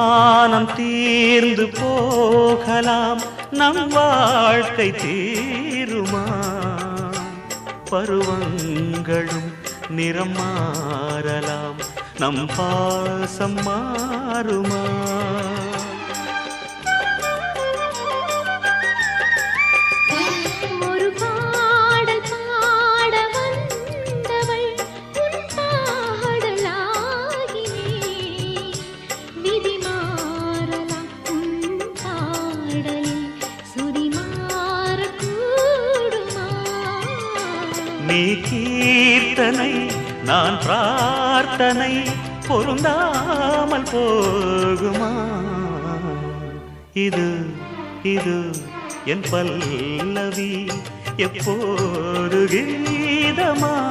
மானம் தீர்ந்து போகலாம், நம் வாழ்க்கை தீருமா? பருவங்களும் நிறம் மாறலாம், நம் பாசம் மாறுமா? நீ கீர்த்தனை நான் பிரார்த்தனை, பொருந்தாமல் போகுமா? இது இது என் பல்லவி எப்போது கீதமாகும்?